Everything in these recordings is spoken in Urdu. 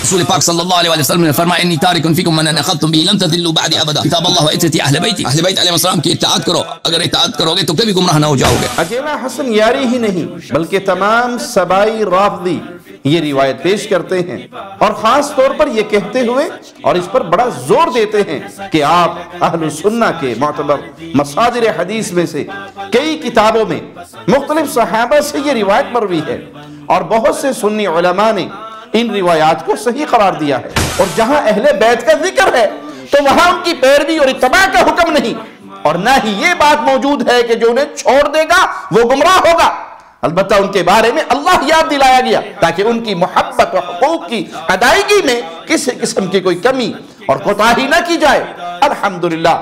رسول پاک صلی اللہ علیہ وسلم نے فرمایا انی تارک فیکم من ان اخذتم به لن تضلوا بعد ابدا، کتاب اللہ و عترتی اہل بیتی، اہل بیت علیہ السلام کی اطاعت کرو، اگر اطاعت کرو گے تو کبھی گمراہ نہ ہو جاؤ گے۔ اکیلا حسن یاری ہی نہیں بلکہ تمام سبائی رافضی یہ روایت پیش کرتے ہیں اور خاص طور پر یہ کہتے ہوئے اور اس پر بڑا زور دیتے ہیں کہ آپ اہل سنہ کے معتبر مصادر حدیث میں سے کئی کتابوں میں مختلف صحابہ سے یہ روایت مروی ہے اور بہت سے سنی علماء نے ان روایات کو صحیح قرار دیا ہے، اور جہاں اہل بیت کا ذکر ہے تو وہاں ان کی پیروی اور اتباع کا حکم نہیں، اور نہ ہی یہ بات موجود ہے کہ جو انہیں چھوڑ دے گا وہ گمراہ ہوگا۔ البتہ ان کے بارے میں اللہ یاد دلایا گیا تاکہ ان کی محبت و حقوق کی ادائیگی میں کسی قسم کی کوئی کمی اور کوتاہی نہ کی جائے۔ الحمدللہ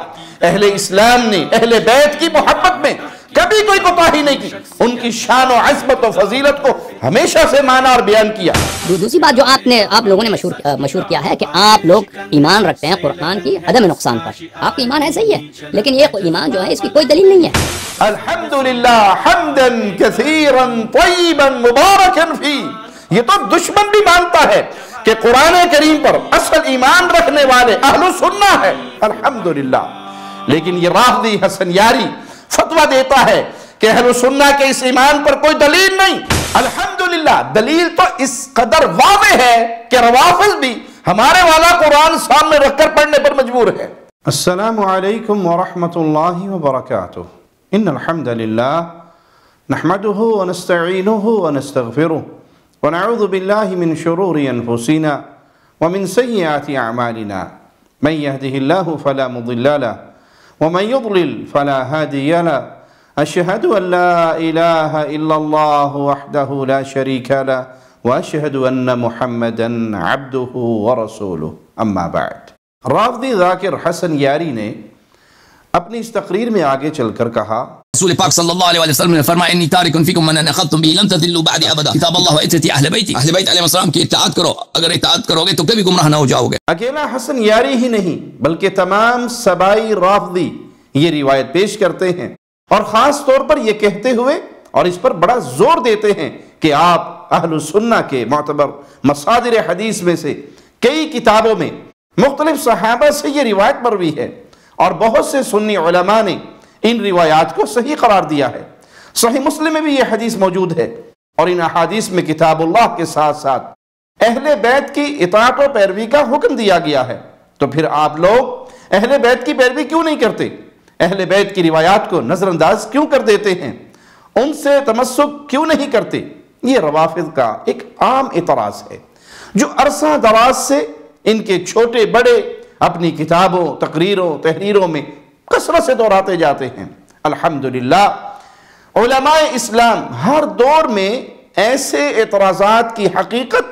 اہل اسلام نے اہل بیت کی محبت میں کبھی کوئی کوتاہی نہیں کی، ان کی شان و عظمت و فضیلت کو ہمیشہ سے مانا اور بیان کیا۔ دوسری بات جو آپ لوگوں نے مشہور کیا ہے کہ آپ لوگ ایمان رکھتے ہیں قرآن کی عدم نقصان پر۔ آپ کا ایمان ہے صحیح ہے، لیکن یہ ایمان جو ہے اس کی کوئی دلیل نہیں ہے۔ الحمدللہ حمدا کثیرا طیبا مبارکا فی، یہ تو دشمن بھی مانتا ہے کہ قرآن کریم پر اصل ایمان رکھنے والے اہل سنہ ہے، الحمدللہ، لیکن یہ رافضی حسن یاری فتویٰ دیتا ہے کہ اہل سنہ کے اس ایمان پر کوئی دلیل نہیں۔ الحمدللہ دلیل تو اس قدر واضح ہے کہ روافض بھی ہمارے والا قرآن سامنے رکھ کر پڑھنے پر مجبور ہے۔ السلام علیکم ورحمۃ اللہ وبرکاتہ۔ ان الحمد للہ نحمده ونستعینه ونستغفره ونعوذ باللہ من شرور انفسنا ومن سیئات اعمالنا من يهده الله فلا مضل له ومن يضلل فلا هادي له، أشهد أن لا إله إلا الله وحده لا شريك له وأشهد أن محمدا عبده ورسوله، أما بعد۔ رافضی ذاکر حسن یاری نے اپنی اس تقریر میں آگے چل کر کہا، رسول پاک صلی اللہ علیہ وسلم نے فرمایا انی تارک فیکم من ان اخذتم به لن تضلوا بعد ابدا، کتاب اللہ و عترتی اہل بیتی، اہل بیت علیہ السلام کی اطاعت کرو، اگر اطاعت کرو گے تو کبھی گمراہ نہ ہو جاؤ گے۔ اکیلا حسن یاری ہی نہیں بلکہ تمام سبائی رافضی یہ روایت پیش کرتے ہیں اور خاص طور پر یہ کہتے ہوئے اور اس پر بڑا زور دیتے ہیں کہ آپ اہل سنہ کے معتبر مصادر حدیث میں سے کئی کتابوں میں مختلف صحابہ سے یہ روایت مروی ہے اور بہت سے سنی علماء نے ان روایات کو صحیح قرار دیا ہے۔ صحیح مسلم میں بھی یہ حدیث موجود ہے، اور ان احادیث میں کتاب اللہ کے ساتھ ساتھ اہل بیت کی اطاعت و پیروی کا حکم دیا گیا ہے، تو پھر آپ لوگ اہل بیت کی پیروی کیوں نہیں کرتے؟ اہل بیت کی روایات کو نظر انداز کیوں کر دیتے ہیں؟ ان سے تمسک کیوں نہیں کرتے؟ یہ روافض کا ایک عام اعتراض ہے جو عرصہ دراز سے ان کے چھوٹے بڑے اپنی کتابوں، تقریروں، تحریروں میں کثرت سے دہراتے جاتے ہیں۔ الحمدللہ علماء اسلام ہر دور میں ایسے اعتراضات کی حقیقت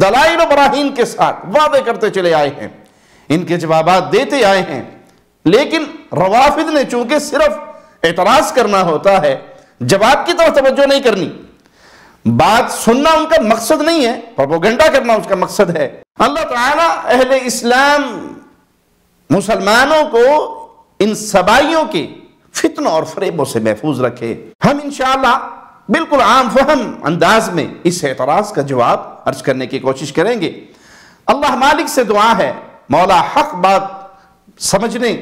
دلائل و براہین کے ساتھ واضح کرتے چلے آئے ہیں، ان کے جوابات دیتے آئے ہیں، لیکن روافض نے چونکہ صرف اعتراض کرنا ہوتا ہے، جواب کی طرف توجہ نہیں کرنی، بات سننا ان کا مقصد نہیں ہے، پروپیگنڈا کرنا اس کا مقصد ہے۔ اللہ تعالیٰ اہل اسلام مسلمانوں کو ان سبائیوں کے فتنوں اور فریبوں سے محفوظ رکھے۔ ہم انشاءاللہ بالکل عام فہم انداز میں اس اعتراض کا جواب عرض کرنے کی کوشش کریں گے۔ اللہ مالک سے دعا ہے مولا حق بات سمجھنے،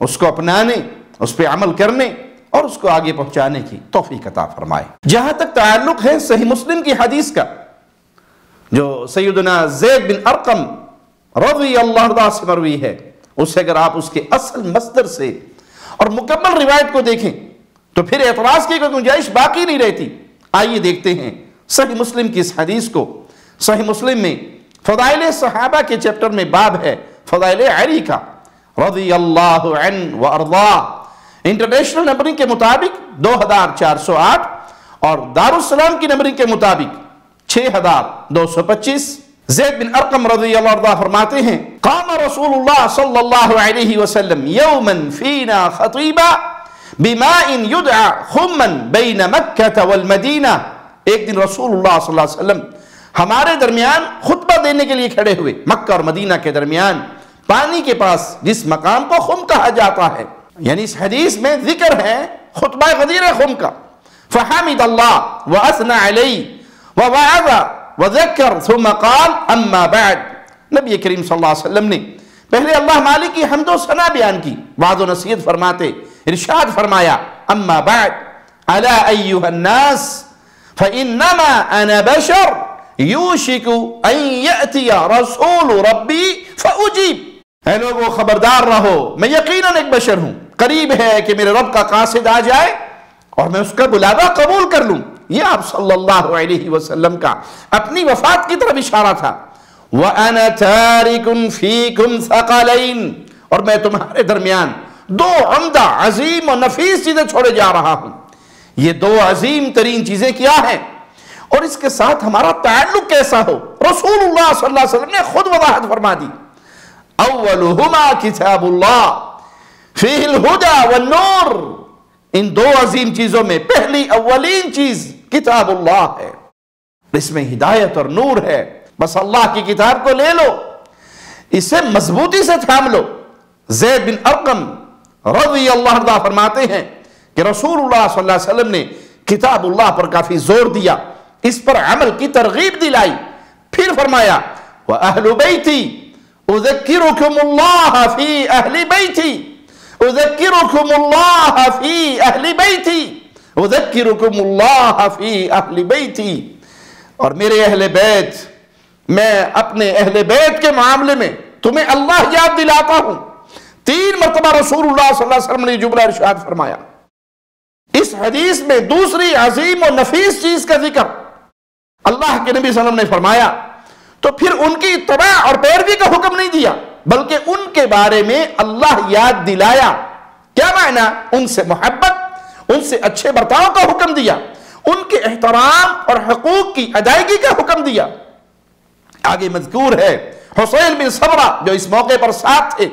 اس کو اپنانے، اس پہ عمل کرنے اور اس کو آگے پہنچانے کی توفیق عطا فرمائے۔ جہاں تک تعلق ہے صحیح مسلم کی حدیث کا، جو سیدنا زید بن ارقم رضی اللہ عنہ سے مروی ہے، اسے اگر آپ اس کے اصل مصدر سے اور مکمل روایت کو دیکھیں تو پھر اعتراض کی کوئی گنجائش باقی نہیں رہتی۔ آئیے دیکھتے ہیں صحیح مسلم کی اس حدیث کو۔ صحیح مسلم میں فضائل صحابہ کے چیپٹر میں باب ہے فضائل علی کا رضی اللہ عنہ وارضاہ، انٹرنیشنل نمبرنگ کے مطابق 2408 اور دارالسلام کی نمبرنگ کے مطابق 6225۔ زید بن ارقم رضی اللہ عنہ فرماتے ہیں قام رسول اللہ صلی اللہ علیہ وسلم یوما فینا خطیبا بماء یدعا خما بین مکہ والمدینہ، ایک دن رسول اللہ صلی اللہ علیہ وسلم ہمارے درمیان خطبہ دینے کے لیے کھڑے ہوئے، مکہ اور مدینہ کے درمیان پانی کے پاس جس مقام کو خم کہا جاتا ہے، یعنی اس حدیث میں ذکر ہے خطبہ غدیر خم کا۔ فحمد اللہ واثنى علیہ ووعظ وذکر ثم قال اما بعد. نبی کریم صلی اللہ علیہ وسلم نے پہلے اللہ مالک کی حمد و ثنا بیان کی، وعظ و نصیحت فرماتے، ارشاد فرمایا اما بعد الا ایھا الناس فانما انا بشر یوشک ان یأتی رسول ربی فاجیب. اے لوگو خبردار رہو، میں یقیناً ایک بشر ہوں، قریب ہے کہ میرے رب کا قاصد آ جائے اور میں اس کا بلاوا قبول کر لوں. یہ آپ صلی اللہ علیہ وسلم کا اپنی وفات کی طرف اشارہ تھا. وَأَنَا تَارِكٌ فِيكُمْ ثَقَلَيْن، اور میں تمہارے درمیان دو عمدہ عظیم و نفیس چیزیں چھوڑے جا رہا ہوں. یہ دو عظیم ترین چیزیں کیا ہیں اور اس کے ساتھ ہمارا تعلق کیسا ہو؟ رسول اللہ صلی اللہ علیہ وسلم نے خود وضاحت فرما دی. اولہما کتاب اللہ فیہ الہدی والنور. ان دو عظیم چیزوں میں پہلی اولین چیز کتاب اللہ ہے، اس میں ہدایت اور نور ہے. بس اللہ کی کتاب کو لے لو، اسے مضبوطی سے تھام لو. زید بن ارقم رضی اللہ عنہ فرماتے ہیں کہ رسول اللہ صلی اللہ علیہ وسلم نے کتاب اللہ پر کافی زور دیا، اس پر عمل کی ترغیب دلائی. پھر فرمایا وَأَهْلُ بَيْتِي أُذَكِّرُكُمُ اللَّهَ فِي أَهْلِ بَيْتِي أُذَكِّرُكُمُ اللَّهَ فِي أَهْلِ بَيْتِي أُذَكِّرُكُمُ اللَّهَ فِي أَهْلِ بَيْتِي. اور میرے اہل بیت، میں اپنے اہل بیت کے معاملے میں تمہیں اللہ یاد دلاتا ہوں. 3 مرتبہ رسول اللہ صلی اللہ علیہ وسلم نے جملہ ارشاد فرمایا. اس حدیث میں دوسری عظیم و نفیس چیز کا ذکر اللہ کے نبی صلی اللہ علیہ وسلم نے فرمایا تو پھر ان کی اتباع اور پیروی کا حکم نہیں دیا، بلکہ ان کے بارے میں اللہ یاد دلایا. کیا معنی؟ ان سے محبت، ان سے اچھے برتاؤ کا حکم دیا، ان کے احترام اور حقوق کی ادائیگی کا حکم دیا. آگے مذکور ہے حسین بن صبرہ جو اس موقع پر ساتھ تھے،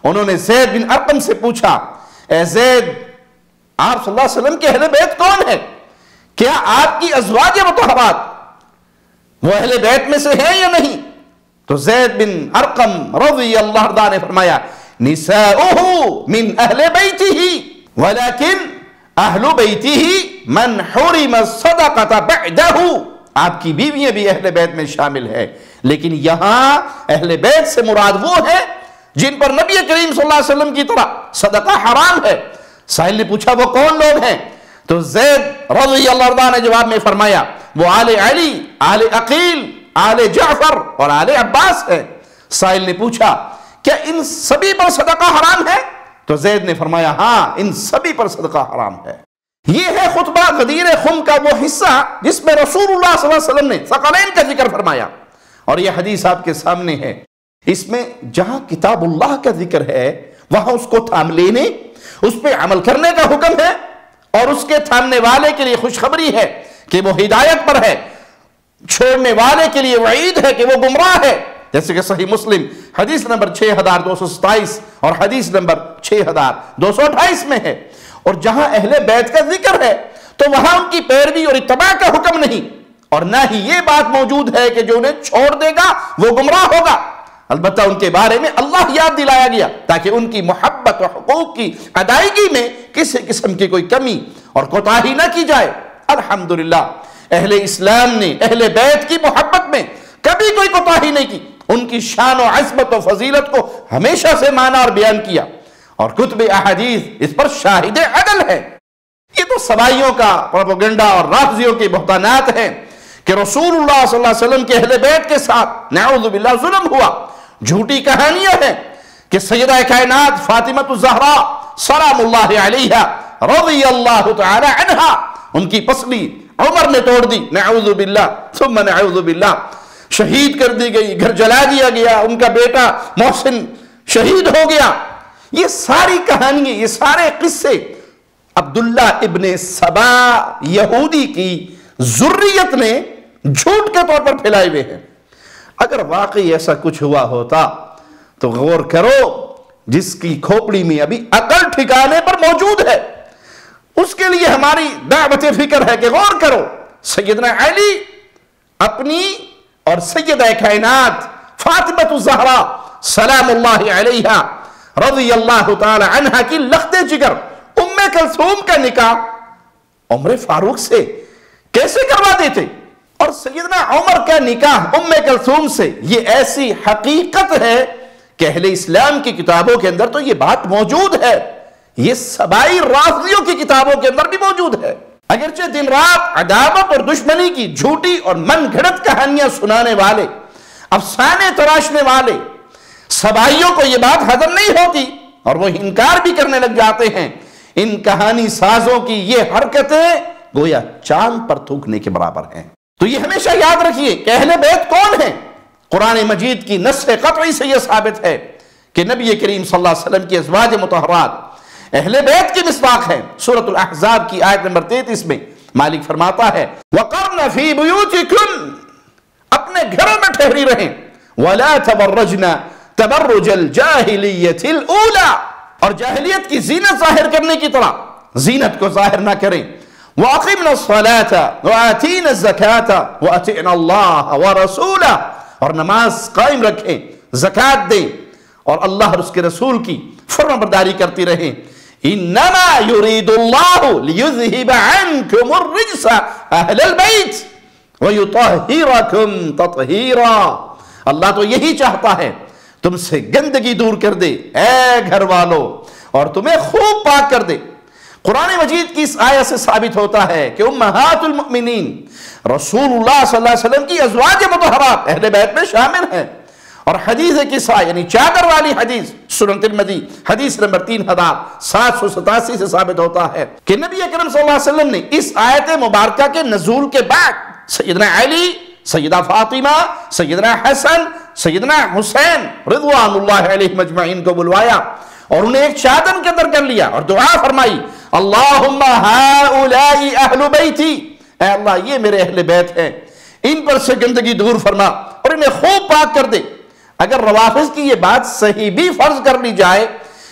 انہوں نے زید بن ارقم سے پوچھا اے زید، آپ صلی اللہ علیہ وسلم کے اہل بیت کون ہے؟ کیا آپ کی ازواج مطہرات وہ اہل بیت میں سے ہیں یا نہیں؟ تو زید بن ارقم رضی اللہ عنہ نے فرمایا نساؤہ من اہل بیتہ ولیکن اہل بیتہ من حرم الصدقۃ بعدہ. آپ کی بیویاں بھی اہل بیت میں شامل ہے، لیکن یہاں اہل بیت سے مراد وہ ہے جن پر نبی کریم صلی اللہ علیہ وسلم کی طرح صدقہ حرام ہے. سائل نے پوچھا وہ کون لوگ ہیں؟ تو زید رضی اللہ عنہ نے جواب میں فرمایا وہ آل علی، آل عقیل، آل جعفر اور آل عباس ہے. سائل نے پوچھا کیا ان سبھی پر صدقہ حرام ہے؟ تو زید نے فرمایا ہاں، ان سبھی پر صدقہ حرام ہے. یہ ہے خطبہ غدیر خم کا وہ حصہ جس میں رسول اللہ صلی اللہ علیہ وسلم نے ثقلین کا ذکر فرمایا، اور یہ حدیث آپ کے سامنے ہے. اس میں جہاں کتاب اللہ کا ذکر ہے وہاں اس کو تھام لینے، اس پہ عمل کرنے کا حکم ہے، اور اس کے تھامنے والے کے لیے خوشخبری ہے کہ وہ ہدایت پر ہے، چھوڑنے والے کے لیے وعید ہے کہ وہ گمراہ ہے. جیسے کہ صحیح مسلم حدیث نمبر 6227 اور حدیث نمبر 6228 میں ہے. اور جہاں اہل بیت کا ذکر ہے تو وہاں ان کی پیروی اور اتباع کا حکم نہیں، اور نہ ہی یہ بات موجود ہے کہ جو انہیں چھوڑ دے گا وہ گمراہ ہوگا. البتہ ان کے بارے میں اللہ یاد دلایا گیا تاکہ ان کی محبت و حقوق کی ادائیگی میں کسی قسم کی کوئی کمی اور کوتاہی نہ کی جائے. الحمدللہ اہل اسلام نے اہل بیت کی محبت میں کبھی کوئی کوتاہی نہیں کی، ان کی شان و عظمت و فضیلت کو ہمیشہ سے مانا اور بیان کیا، اور کتب احادیث اس پر شاہد عدل ہے. یہ تو سوائیوں کا پروپیگنڈا اور رافضیوں کے بہتانات ہیں کہ رسول اللہ صلی اللہ علیہ وسلم کے اہل بیت کے ساتھ نعوذ باللہ ظلم ہوا. جھوٹی کہانیاں ہیں کہ سیدہ کائنات فاطمۃ الزہرا سلام اللہ علیہا رضی اللہ تعالی عنہا، ان کی پسلی عمر نے توڑ دی، نعوذ باللہ ثم نعوذ باللہ، شہید کر دی گئی، گھر جلا دیا گیا، ان کا بیٹا محسن شہید ہو گیا. یہ ساری کہانیاں، یہ سارے قصے عبداللہ ابن سبا یہودی کی ذریت نے جھوٹ کے طور پر پھیلائے ہوئے ہیں. اگر واقعی ایسا کچھ ہوا ہوتا تو غور کرو، جس کی کھوپڑی میں ابھی عقل ٹھکانے پر موجود ہے اس کے لیے ہماری دعوت فکر ہے کہ غور کرو. سیدنا علی اپنی اور سیدہ کائنات فاطمۃ الزہرا سلام اللہ علیہا رضی اللہ تعالی عنہا کی لخت جگر ام کلثوم کا نکاح عمر فاروق سے کیسے کروا دیتے؟ اور سیدنا عمر کا نکاح ام کلثوم سے یہ ایسی حقیقت ہے کہ اہل اسلام کی کتابوں کے اندر تو یہ بات موجود ہے، یہ سبائی رافضیوں کی کتابوں کے اندر بھی موجود ہے۔ اگرچہ دن رات عداوت اور دشمنی کی جھوٹی اور من گھڑت کہانیاں سنانے والے، افسانے تراشنے والے سبائیوں کو یہ بات ہضم نہیں ہوتی اور وہ انکار بھی کرنے لگ جاتے ہیں، ان کہانی سازوں کی یہ حرکتیں گویا چاند پر تھوکنے کے برابر ہیں۔ تو یہ ہمیشہ یاد رکھیے کہ اہل بیت کون ہیں؟ قرآن مجید کی نص قطعی سے یہ ثابت ہے کہ نبی کریم صلی اللہ علیہ وسلم کی ازواج مطہرات اہل بیت کی مصداق ہیں۔ سورۃ الاحزاب کی آیت نمبر 33 میں مالک فرماتا ہے وَقَرْنَ فِي بُيُوتِكُمْ، اپنے گھروں میں ٹھہری رہیں، وَلَا تَبَرَّجْنَ تَبَرُّجَ الْجَاهِلِيَّةِ الْأُولَى، اور جاہلیت کی زینت ظاہر کرنے کی طرح زینت کو ظاہر نہ کریں، وَأَقِمْنَ الصَّلَاةَ وَآتِينَ الزَّكَاةَ وَأَطِعْنَ اللَّهَ وَرَسُولَهُ، اور نماز قائم رکھیں، زکوٰۃ دیں اور اللہ اور اس کے رسول کی فرمانبرداری کرتی رہیں۔ انما يريد الله ليذهب عنكم الرجس اهل البيت ويطهركم تطهيرا، اللہ تو یہی چاہتا ہے تم سے گندگی دور کر دے اے گھر والو اور تمہیں خوب پاک کر دے۔ قرآن مجید کی اس آیت سے ثابت ہوتا ہے کہ امہات المؤمنین رسول اللہ صلی اللہ علیہ وسلم کی ازواج مطہرات اہل بیت میں شامل ہیں، اور حدیث کسا یعنی چادر والی حدیث سنن ترمذی حدیث نمبر 3787 سے ثابت ہوتا ہے کہ نبی اکرم صلی اللہ علیہ وسلم نے اس آیت مبارکہ کے نزول کے بعد سیدنا علی، سیدہ فاطمہ، سیدنا حسن، سیدنا حسین رضوان اللہ علیہم اجمعین کو بلوایا اور انہیں ایک چادر کے اندر کر لیا اور دعا فرمائی اللہم ہؤلاء اہل بیتی، اے اللہ یہ میرے اہل بیت ہیں، ان پر سے گندگی دور فرما اور انہیں خوب پاک کر دے۔ اگر روافض کی یہ بات صحیح بھی فرض کر لی جائے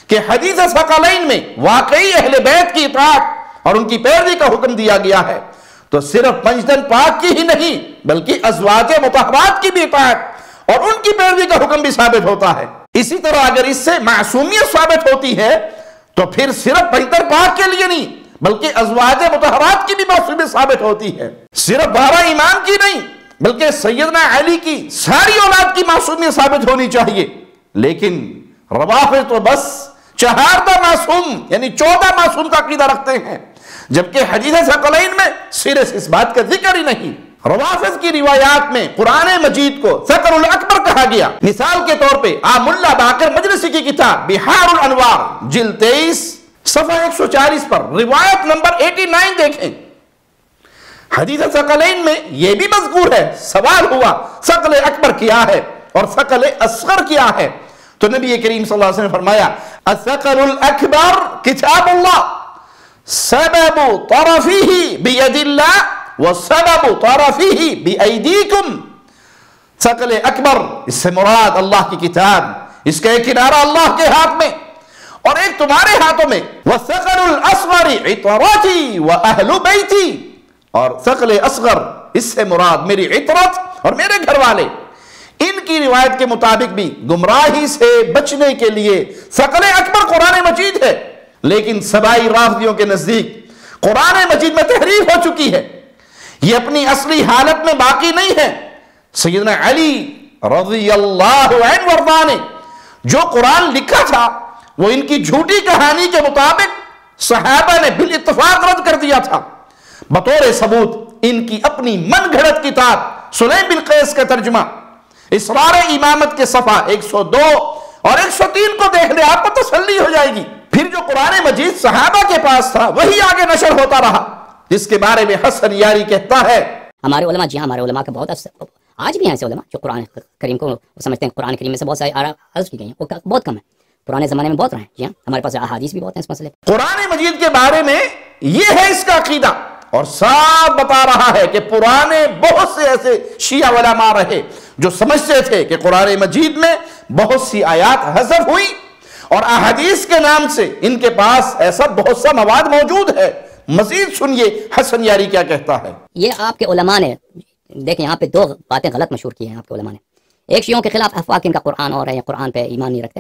کہ حدیث ثقلین میں واقعی اہل بیت کی اطاعت اور ان کی پیروی کا حکم دیا گیا ہے تو صرف پنجتن پاک کی ہی نہیں بلکہ ازواج مطہرات کی بھی اطاعت اور ان کی پیروی کا حکم بھی ثابت ہوتا ہے۔ اسی طرح اگر اس سے معصومیت ثابت ہوتی ہے تو پھر صرف پنجتن پاک کے لیے نہیں بلکہ ازواج مطہرات کی بھی معصومیت ثابت ہوتی ہے، صرف 12 امام کی نہیں بلکہ سیدنا علی کی ساری اولاد کی معصومیت ثابت ہونی چاہیے۔ لیکن روافض تو بس 14 معصوم یعنی 14 معصوم کا عقیدہ رکھتے ہیں، جبکہ حدیث ثقلین میں صرف اس بات کا ذکر ہی نہیں۔ روافض کی روایات میں قرآن مجید کو ثقل الاکبر کہا گیا۔ مثال کے طور پہ آپ ملا باقر مجلسی کی کتاب بحار الانوار جلد 23 صفحہ 140 پر روایت نمبر 89 دیکھیں۔ حدیث ثقلین میں یہ بھی مذکور ہے، سوال ہوا ثقل اکبر کیا ہے اور ثقل اصغر کیا ہے، تو نبی کریم صلی اللہ علیہ وسلم نے فرمایا الثقل الاکبر کتاب اللہ سبب طرفه بید اللہ وسبب طرفه بایدیکم۔ ثقل اکبر اس سے مراد اللہ کی کتاب، اس کا ایک کنارہ اللہ کے ہاتھ میں اور ایک تمہارے ہاتھوں میں، والثقل الاصغر عطرتی واہل بیتی، اور ثقل اصغر اس سے مراد میری عطرت اور میرے گھر والے۔ ان کی روایت کے مطابق بھی گمراہی سے بچنے کے لیے ثقل اکبر قرآن مجید ہے، لیکن سبائی رافضیوں کے نزدیک قرآن مجید میں تحریف ہو چکی ہے، یہ اپنی اصلی حالت میں باقی نہیں ہے۔ سیدنا علی رضی اللہ عنہ وارضاہ نے جو قرآن لکھا تھا وہ ان کی جھوٹی کہانی کے مطابق صحابہ نے بالاتفاق رد کر دیا تھا۔ بطور ثبوت ان کی اپنی من گھڑت کتاب سلیم بن قیس کا ترجمہ اسرار امامت کے صفحہ 102 اور 103 کو دیکھ لے، آپ کو تسلی ہو جائے گی۔ پھر جو قرآن مجید صحابہ کے پاس تھا وہی آگے نشر ہوتا رہا، جس کے بارے میں حسن یاری کہتا ہے ہمارے علماء، جی ہاں ہمارے علماء کا بہت آج بھی ہیں ایسے علماء جو قرآن کریم کو سمجھتے ہیں، قرآن کریم میں سے بہت ساری عرض کی گئی ہیں، وہ بہت کم ہے، پرانے زمانے میں بہت رہے ہیں، جی ہاں ہمارے پاس احادیث بھی بہت ہیں اس مسئلے۔ قرآن مجید کے بارے میں یہ ہے اس کا عقیدہ، اور صاف بتا رہا ہے کہ پرانے بہت سے ایسے شیعہ علماء رہے جو سمجھتے تھے کہ قرآن مجید میں بہت سی آیات حذف ہوئی اور احادیث کے نام سے ان کے پاس ایسا بہت سا مواد موجود ہے۔ مزید سنیے حسن یاری کیا کہتا ہے۔ یہ آپ کے علماء نے دیکھیں یہاں پہ 2 باتیں غلط مشہور کی ہیں آپ کے علماء نے۔ ایک شیعوں کے خلاف افواہ کہ ان کا قرآن اور ہے یا قرآن پہ ایمان نہیں رکھتے،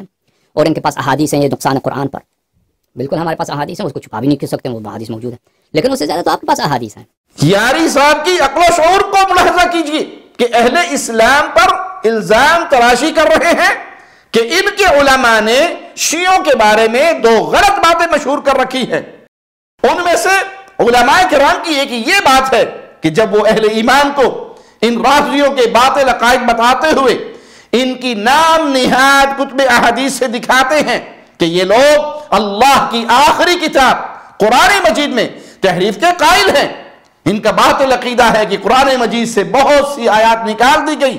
اور ان کے پاس احادیث ہیں یہ نقصان ہے قرآن پر۔ بالکل ہمارے پاس احادیث ہیں، اس کو چھپا بھی نہیں کر سکتے، وہ احادیث موجود ہے، لیکن اس سے زیادہ تو آپ کے پاس احادیث ہیں۔ یاری صاحب کی عقل و شعور کو ملاحظہ کیجئے کہ اہل اسلام پر الزام تراشی کر رہے ہیں کہ ان کے علماء نے شیعوں کے بارے میں 2 غلط باتیں مشہور کر رکھی ہیں۔ ان میں سے علماء کرام کی ایک یہ بات ہے کہ جب وہ اہل ایمان کو ان رافضیوں کے باطل عقائد بتاتے ہوئے ان کی نام نہاد کتب احادیث سے دکھاتے ہیں کہ یہ لوگ اللہ کی آخری کتاب قرآن مجید میں تحریف کے قائل ہیں۔ ان کا باطل عقیدہ ہے کہ قرآن مجید سے بہت سی آیات نکال دی گئی،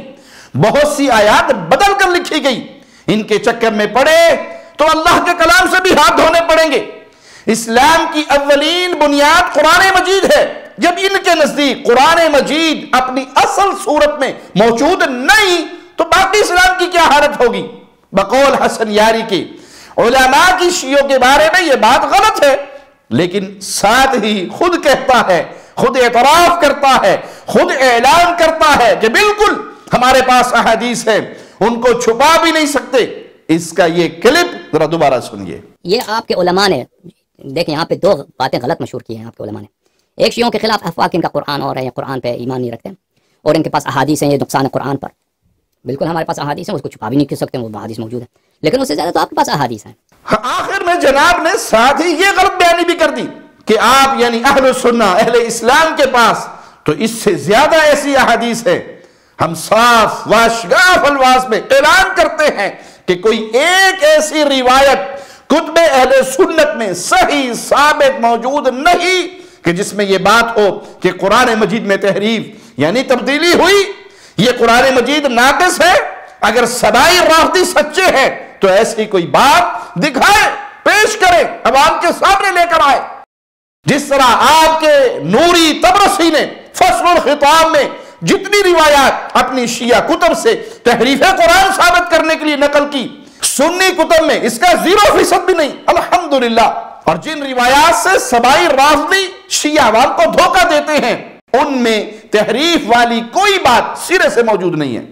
بہت سی آیات بدل کر لکھی گئی، ان کے چکر میں پڑے تو اللہ کے کلام سے بھی ہاتھ دھونے پڑیں گے۔ اسلام کی اولین بنیاد قرآن مجید ہے۔ جب ان کے نزدیک قرآن مجید اپنی اصل صورت میں موجود نہیں تو باقی اسلام کی کیا حالت ہوگی؟ بقول حسن یاری کے علماء کی شیعوں کے بارے میں یہ بات غلط ہے، لیکن ساتھ ہی خود کہتا ہے، خود اعتراف کرتا ہے، خود اعلان کرتا ہے کہ بالکل ہمارے پاس احادیث ہے، ان کو چھپا بھی نہیں سکتے۔ اس کا یہ کلپ ذرا دوبارہ سنیے۔ یہ آپ کے علماء نے دیکھیں یہاں پہ 2 باتیں غلط مشہور کی ہیں آپ کے علماء نے۔ ایک شیعوں کے خلاف افواہ کہ ان کا قرآن اور ہے، قرآن پہ ایمان نہیں رکھتے اور ان کے پاس احادیث ہیں، یہ نقصان ہے قرآن پر۔ بالکل ہمارے پاس احادیث ہیں، اس کو چھپا بھی نہیں کر سکتے، وہ احادیث موجود ہے، لیکن اس سے زیادہ تو آپ کے پاس احادیث ہیں۔ آخر میں جناب نے ساتھ ہی یہ غلط بیانی بھی کر دی کہ آپ یعنی اہل سنہ اہل اسلام کے پاس تو اس سے زیادہ ایسی احادیث ہے۔ ہم صاف واشگاف الفاظ میں اعلان کرتے ہیں کہ کوئی ایک ایسی روایت کتب اہل سنت میں صحیح ثابت موجود نہیں کہ جس میں یہ بات ہو کہ قرآن مجید میں تحریف یعنی تبدیلی ہوئی، یہ قرآن مجید ناقص ہے۔ اگر سبائی رافضی سچے ہیں تو ایسی کوئی بات دکھائے، پیش کرے، عوام کے سامنے لے کر آئے۔ جس طرح آپ کے نوری طبرسی نے فصل الخطاب میں جتنی روایات اپنی شیعہ کتب سے تحریف قرآن ثابت کرنے کے لیے نقل کی، سنی کتب میں اس کا 0% بھی نہیں، الحمدللہ۔ اور جن روایات سے سبائی رافضی شیعہ عوام کو دھوکہ دیتے ہیں ان میں تحریف والی کوئی بات سرے سے موجود نہیں ہے۔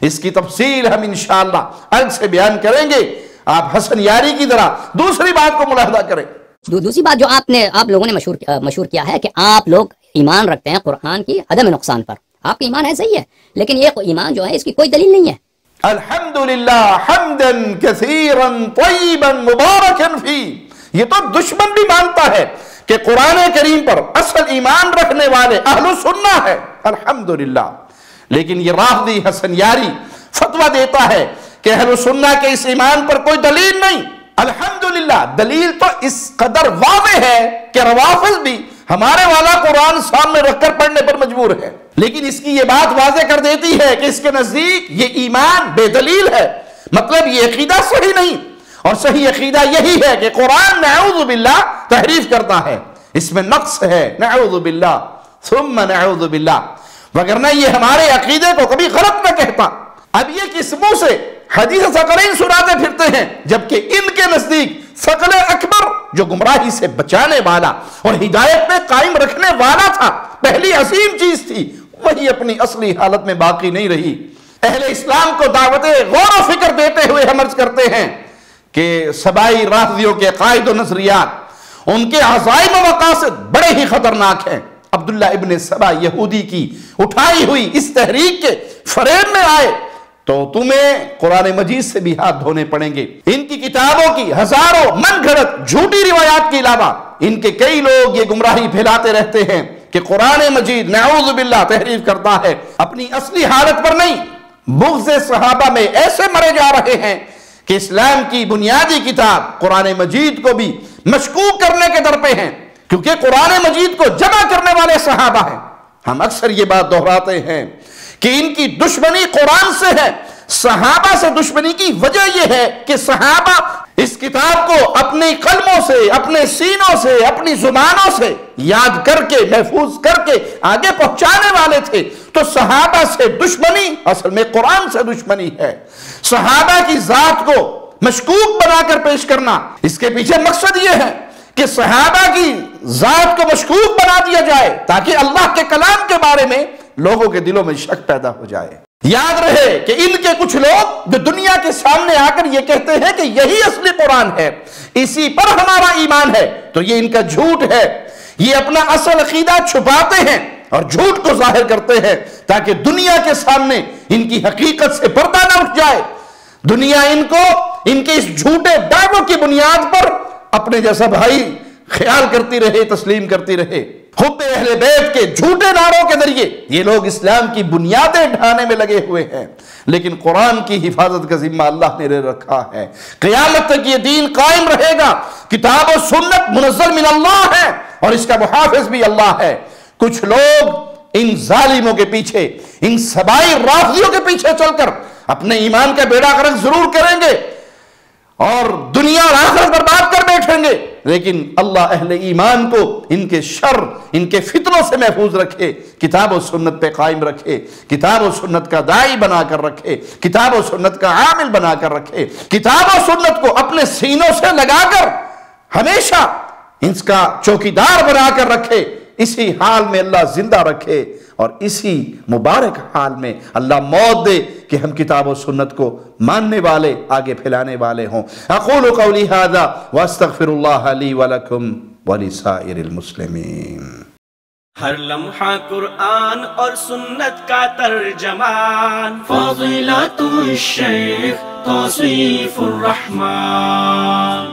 اس کی تفصیل ہم انشاءاللہ الگ سے بیان کریں گے۔ آپ حسن یاری کی طرح دوسری بات کو ملاحظہ کریں۔ دوسری بات جو آپ لوگوں نے مشہور کیا ہے کہ آپ لوگ ایمان رکھتے ہیں قرآن کی عدم نقصان پر۔ آپ کا ایمان ہے صحیح ہے، لیکن یہ ایمان جو ہے اس کی کوئی دلیل نہیں ہے۔ الحمدللہ حمدا کثیرا طیبا مبارکا فی، یہ تو دشمن بھی مانتا ہے کہ قرآن کریم پر اصل ایمان رکھنے والے اہل سنہ ہے، الحمدللہ۔ لیکن یہ رافضی حسن یاری فتویٰ دیتا ہے کہ اہل سنہ کے اس ایمان پر کوئی دلیل نہیں۔ الحمدللہ دلیل تو اس قدر واضح ہے کہ روافض بھی ہمارے والا قرآن سامنے رکھ کر پڑھنے پر مجبور ہے، لیکن اس کی یہ بات واضح کر دیتی ہے کہ اس کے نزدیک یہ ایمان بے دلیل ہے، مطلب یہ عقیدہ صحیح نہیں۔ اور صحیح عقیدہ یہی ہے کہ قرآن نعوذ باللہ تحریف کرتا ہے، اس میں نقص ہے، نعوذ باللہ ثم نعوذ باللہ، وگرنہ یہ ہمارے عقیدے کو کبھی غلط نہ کہتا۔ اب یہ کس منہ سے حدیث ثقلین سناتے پھرتے ہیں، جبکہ ان کے نزدیک ثقل اکبر جو گمراہی سے بچانے والا اور ہدایت میں قائم رکھنے والا تھا، پہلی عظیم چیز تھی، وہی اپنی اصلی حالت میں باقی نہیں رہی۔ اہل اسلام کو دعوت غور و فکر دیتے ہوئے ہم عرض کرتے ہیں کہ سبائی رافضیوں کے عقائد و نظریات، ان کے عزائم و مقاصد بڑے ہی خطرناک ہیں۔ عبداللہ ابن سبا یہودی کی اٹھائی ہوئی اس تحریک کے فریب میں آئے تو تمہیں قرآن مجید سے بھی ہاتھ دھونے پڑیں گے۔ ان کی کتابوں کی ہزاروں من گھڑت جھوٹی روایات کے علاوہ ان کے کئی لوگ یہ گمراہی پھیلاتے رہتے ہیں کہ قرآن مجید نعوذ باللہ تحریف کرتا ہے، اپنی اصلی حالت پر نہیں۔ بغض صحابہ میں ایسے مرے جا رہے ہیں کہ اسلام کی بنیادی کتاب قرآن مجید کو بھی مشکوک کرنے کے در پہ ہیں، کیونکہ قرآن مجید کو جمع کرنے والے صحابہ ہیں۔ ہم اکثر یہ بات دہراتے ہیں کہ ان کی دشمنی قرآن سے ہے۔ صحابہ سے دشمنی کی وجہ یہ ہے کہ صحابہ اس کتاب کو اپنی قلموں سے، اپنے سینوں سے، اپنی زبانوں سے یاد کر کے، محفوظ کر کے آگے پہنچانے والے تھے، تو صحابہ سے دشمنی اصل میں قرآن سے دشمنی ہے۔ صحابہ کی ذات کو مشکوک بنا کر پیش کرنا، اس کے پیچھے مقصد یہ ہے کہ صحابہ کی ذات کو مشکوک بنا دیا جائے تاکہ اللہ کے کلام کے بارے میں لوگوں کے دلوں میں شک پیدا ہو جائے۔ یاد رہے کہ ان کے کچھ لوگ جو دنیا کے سامنے آ کر یہ کہتے ہیں کہ یہی اصلی قرآن ہے، اسی پر ہمارا ایمان ہے، تو یہ ان کا جھوٹ ہے۔ یہ اپنا اصل عقیدہ چھپاتے ہیں اور جھوٹ کو ظاہر کرتے ہیں تاکہ دنیا کے سامنے ان کی حقیقت سے پردہ نہ اٹھ جائے، دنیا ان کو ان کے اس جھوٹے دعووں کی بنیاد پر اپنے جیسا بھائی خیال کرتی رہے، تسلیم کرتی رہے۔ حب اہل بیت کے جھوٹے نعروں کے ذریعے یہ لوگ اسلام کی بنیادیں ڈھانے میں لگے ہوئے ہیں، لیکن قرآن کی حفاظت کا ذمہ اللہ نے لے رکھا ہے۔ قیامت تک یہ دین قائم رہے گا، کتاب و سنت منزل من اللہ ہے اور اس کا محافظ بھی اللہ ہے۔ کچھ لوگ ان ظالموں کے پیچھے، ان سبائی رافضیوں کے پیچھے چل کر اپنے ایمان کا بیڑا غرق ضرور کریں گے اور دنیا اور آخرت برباد کر بیٹھیں گے، لیکن اللہ اہل ایمان کو ان کے شر، ان کے فتنوں سے محفوظ رکھے، کتاب و سنت پہ قائم رکھے، کتاب و سنت کا داعی بنا کر رکھے، کتاب و سنت کا عامل بنا کر رکھے، کتاب و سنت کو اپنے سینوں سے لگا کر ہمیشہ اس کا چوکیدار بنا کر رکھے۔ اسی حال میں اللہ زندہ رکھے اور اسی مبارک حال میں اللہ موت دے کہ ہم کتاب و سنت کو ماننے والے، آگے پھیلانے والے ہوں۔ اقول قولی ھذا واستغفر اللہ لی ولکم ولسائر المسلمین۔ ہر لمحہ قرآن اور سنت کا ترجمان، فضیلت الشیخ توصیف الرحمان۔